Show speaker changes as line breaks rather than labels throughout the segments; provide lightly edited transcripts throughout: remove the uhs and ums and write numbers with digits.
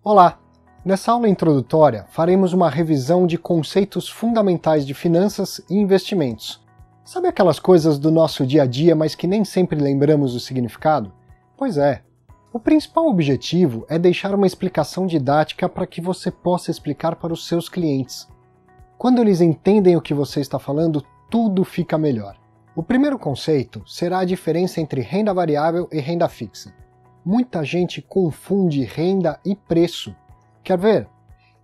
Olá! Nessa aula introdutória, faremos uma revisão de conceitos fundamentais de finanças e investimentos. Sabe aquelas coisas do nosso dia a dia, mas que nem sempre lembramos o significado? Pois é. O principal objetivo é deixar uma explicação didática para que você possa explicar para os seus clientes. Quando eles entendem o que você está falando, tudo fica melhor. O primeiro conceito será a diferença entre renda variável e renda fixa. Muita gente confunde renda e preço. Quer ver?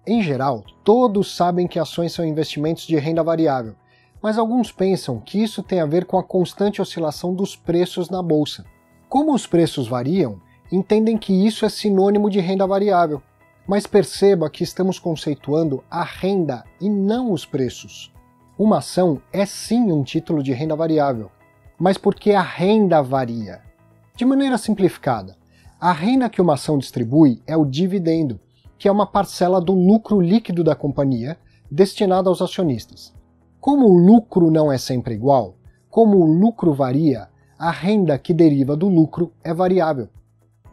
Em geral, todos sabem que ações são investimentos de renda variável, mas alguns pensam que isso tem a ver com a constante oscilação dos preços na bolsa. Como os preços variam, entendem que isso é sinônimo de renda variável, mas perceba que estamos conceituando a renda e não os preços. Uma ação é sim um título de renda variável, mas porque a renda varia. De maneira simplificada, a renda que uma ação distribui é o dividendo, que é uma parcela do lucro líquido da companhia destinado aos acionistas. Como o lucro não é sempre igual, como o lucro varia, a renda que deriva do lucro é variável.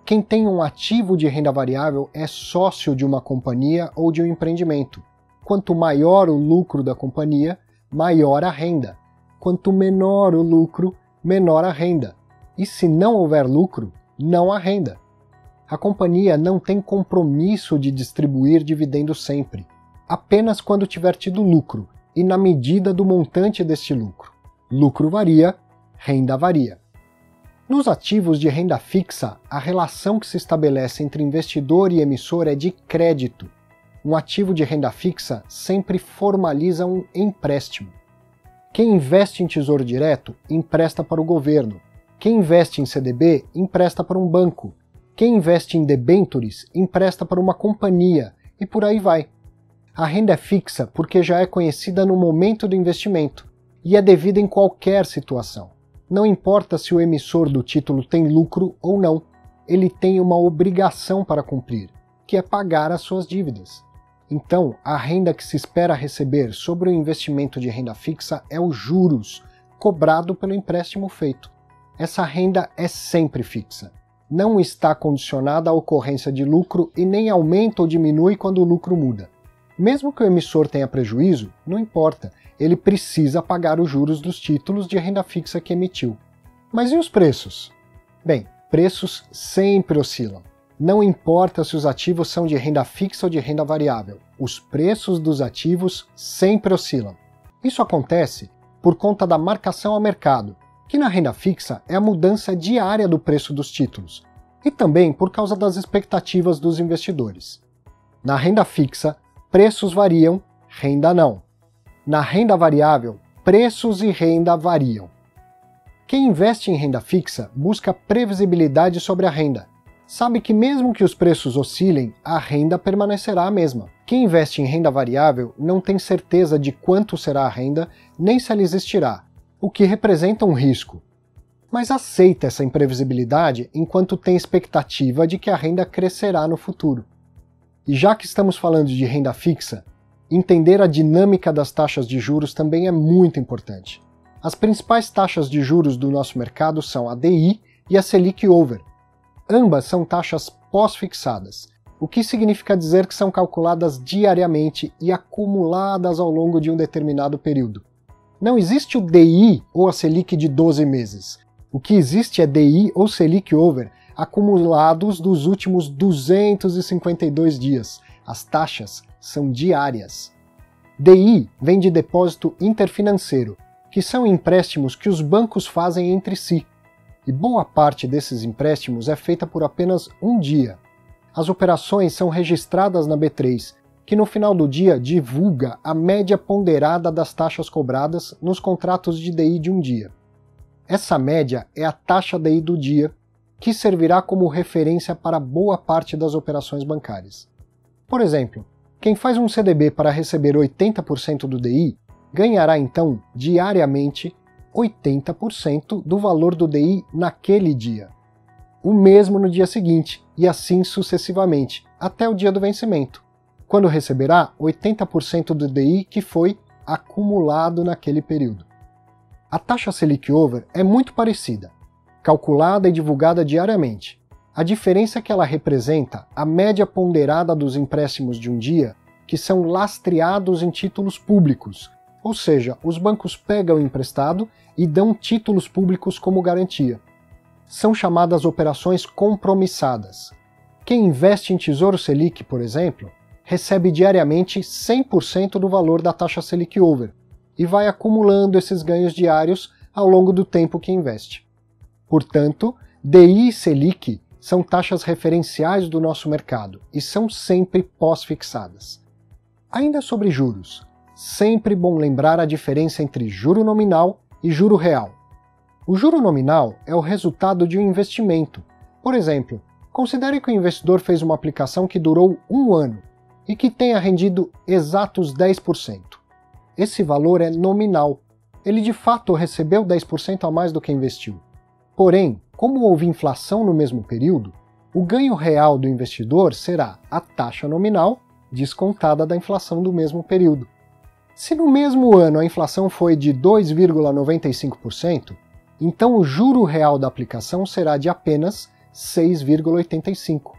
Quem tem um ativo de renda variável é sócio de uma companhia ou de um empreendimento. Quanto maior o lucro da companhia, maior a renda. Quanto menor o lucro, menor a renda. E se não houver lucro, não há renda. A companhia não tem compromisso de distribuir dividendos sempre, apenas quando tiver tido lucro e na medida do montante deste lucro. Lucro varia, renda varia. Nos ativos de renda fixa, a relação que se estabelece entre investidor e emissor é de crédito. Um ativo de renda fixa sempre formaliza um empréstimo. Quem investe em Tesouro Direto empresta para o governo. Quem investe em CDB empresta para um banco. Quem investe em debêntures empresta para uma companhia, e por aí vai. A renda é fixa porque já é conhecida no momento do investimento, e é devida em qualquer situação. Não importa se o emissor do título tem lucro ou não, ele tem uma obrigação para cumprir, que é pagar as suas dívidas. Então, a renda que se espera receber sobre o investimento de renda fixa é os juros, cobrado pelo empréstimo feito. Essa renda é sempre fixa. Não está condicionada à ocorrência de lucro e nem aumenta ou diminui quando o lucro muda. Mesmo que o emissor tenha prejuízo, não importa, ele precisa pagar os juros dos títulos de renda fixa que emitiu. Mas e os preços? Bem, preços sempre oscilam. Não importa se os ativos são de renda fixa ou de renda variável, os preços dos ativos sempre oscilam. Isso acontece por conta da marcação a mercado, que na renda fixa é a mudança diária do preço dos títulos, e também por causa das expectativas dos investidores. Na renda fixa, preços variam, renda não. Na renda variável, preços e renda variam. Quem investe em renda fixa busca previsibilidade sobre a renda. Sabe que mesmo que os preços oscilem, a renda permanecerá a mesma. Quem investe em renda variável não tem certeza de quanto será a renda, nem se ela existirá, o que representa um risco. Mas aceita essa imprevisibilidade enquanto tem expectativa de que a renda crescerá no futuro. E já que estamos falando de renda fixa, entender a dinâmica das taxas de juros também é muito importante. As principais taxas de juros do nosso mercado são a DI e a Selic Over. Ambas são taxas pós-fixadas, o que significa dizer que são calculadas diariamente e acumuladas ao longo de um determinado período. Não existe o DI ou a Selic de 12 meses. O que existe é DI ou Selic Over acumulados dos últimos 252 dias. As taxas são diárias. DI vem de depósito interfinanceiro, que são empréstimos que os bancos fazem entre si. E boa parte desses empréstimos é feita por apenas um dia. As operações são registradas na B3, que no final do dia divulga a média ponderada das taxas cobradas nos contratos de DI de um dia. Essa média é a taxa DI do dia, que servirá como referência para boa parte das operações bancárias. Por exemplo, quem faz um CDB para receber 80% do DI, ganhará então, diariamente, 80% do valor do DI naquele dia. O mesmo no dia seguinte, e assim sucessivamente, até o dia do vencimento, quando receberá 80% do DI que foi acumulado naquele período. A taxa Selic Over é muito parecida, calculada e divulgada diariamente. A diferença é que ela representa a média ponderada dos empréstimos de um dia que são lastreados em títulos públicos, ou seja, os bancos pegam o emprestado e dão títulos públicos como garantia. São chamadas operações compromissadas. Quem investe em Tesouro Selic, por exemplo, recebe diariamente 100% do valor da taxa Selic Over e vai acumulando esses ganhos diários ao longo do tempo que investe. Portanto, DI e Selic são taxas referenciais do nosso mercado e são sempre pós-fixadas. Ainda sobre juros, sempre bom lembrar a diferença entre juro nominal e juro real. O juro nominal é o resultado de um investimento. Por exemplo, considere que o investidor fez uma aplicação que durou 1 ano e que tenha rendido exatos 10%. Esse valor é nominal. Ele de fato recebeu 10% a mais do que investiu. Porém, como houve inflação no mesmo período, o ganho real do investidor será a taxa nominal descontada da inflação do mesmo período. Se no mesmo ano a inflação foi de 2,95%, então o juro real da aplicação será de apenas 6,85%.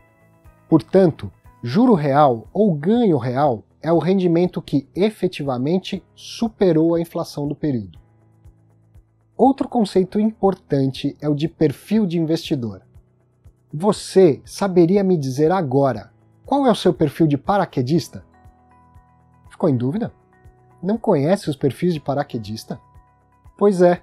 Portanto, juro real ou ganho real é o rendimento que efetivamente superou a inflação do período. Outro conceito importante é o de perfil de investidor. Você saberia me dizer agora qual é o seu perfil de paraquedista? Ficou em dúvida? Não conhece os perfis de paraquedista? Pois é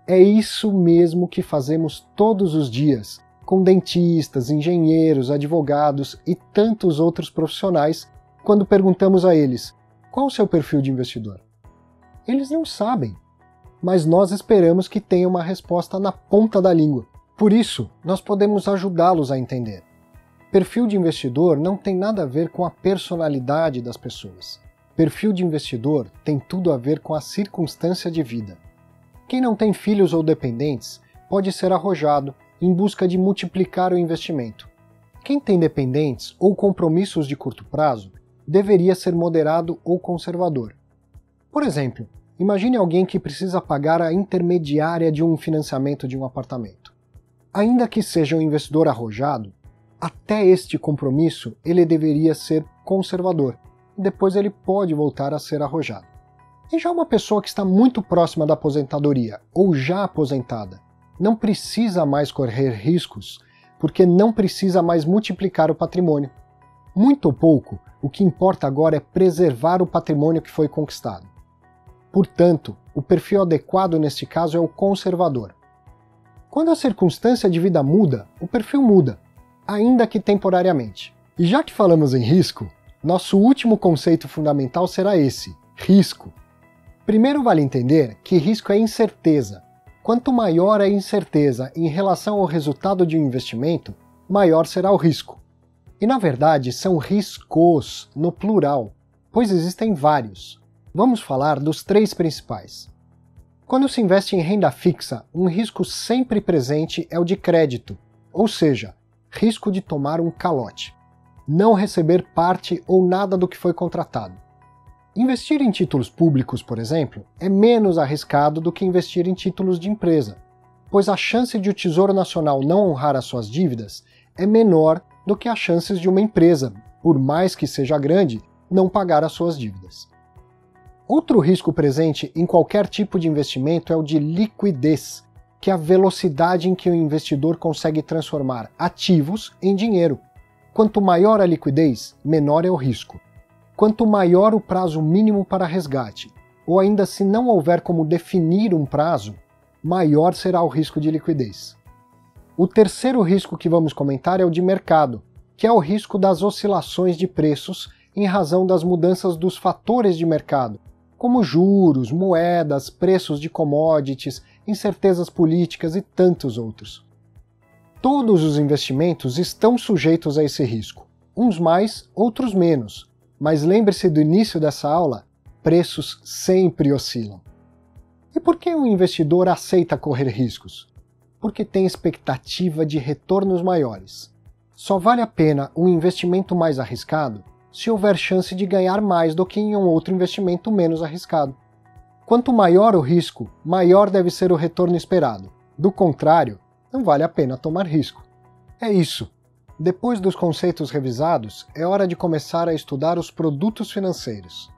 isso mesmo que fazemos todos os dias, com dentistas, engenheiros, advogados e tantos outros profissionais, quando perguntamos a eles qual o seu perfil de investidor. Eles não sabem, mas nós esperamos que tenham uma resposta na ponta da língua. Por isso, nós podemos ajudá-los a entender. Perfil de investidor não tem nada a ver com a personalidade das pessoas. Perfil de investidor tem tudo a ver com a circunstância de vida. Quem não tem filhos ou dependentes pode ser arrojado em busca de multiplicar o investimento. Quem tem dependentes ou compromissos de curto prazo deveria ser moderado ou conservador. Por exemplo, imagine alguém que precisa pagar a intermediária de um financiamento de um apartamento. Ainda que seja um investidor arrojado, até este compromisso ele deveria ser conservador, e depois ele pode voltar a ser arrojado. E já uma pessoa que está muito próxima da aposentadoria, ou já aposentada, não precisa mais correr riscos, porque não precisa mais multiplicar o patrimônio. Muito ou pouco, o que importa agora é preservar o patrimônio que foi conquistado. Portanto, o perfil adequado neste caso é o conservador. Quando a circunstância de vida muda, o perfil muda, ainda que temporariamente. E já que falamos em risco, nosso último conceito fundamental será esse: risco. Primeiro vale entender que risco é incerteza. Quanto maior a incerteza em relação ao resultado de um investimento, maior será o risco. E na verdade são riscos, no plural, pois existem vários. Vamos falar dos 3 principais. Quando se investe em renda fixa, um risco sempre presente é o de crédito, ou seja, risco de tomar um calote, não receber parte ou nada do que foi contratado. Investir em títulos públicos, por exemplo, é menos arriscado do que investir em títulos de empresa, pois a chance de o Tesouro Nacional não honrar as suas dívidas é menor do que as chances de uma empresa, por mais que seja grande, não pagar as suas dívidas. Outro risco presente em qualquer tipo de investimento é o de liquidez, que é a velocidade em que o investidor consegue transformar ativos em dinheiro. Quanto maior a liquidez, menor é o risco. Quanto maior o prazo mínimo para resgate, ou ainda se não houver como definir um prazo, maior será o risco de liquidez. O terceiro risco que vamos comentar é o de mercado, que é o risco das oscilações de preços em razão das mudanças dos fatores de mercado, como juros, moedas, preços de commodities, incertezas políticas e tantos outros. Todos os investimentos estão sujeitos a esse risco, uns mais, outros menos, mas lembre-se do início dessa aula, preços sempre oscilam. E por que um investidor aceita correr riscos? Porque tem expectativa de retornos maiores. Só vale a pena um investimento mais arriscado se houver chance de ganhar mais do que em um outro investimento menos arriscado. Quanto maior o risco, maior deve ser o retorno esperado. Do contrário, não vale a pena tomar risco. É isso. Depois dos conceitos revisados, é hora de começar a estudar os produtos financeiros.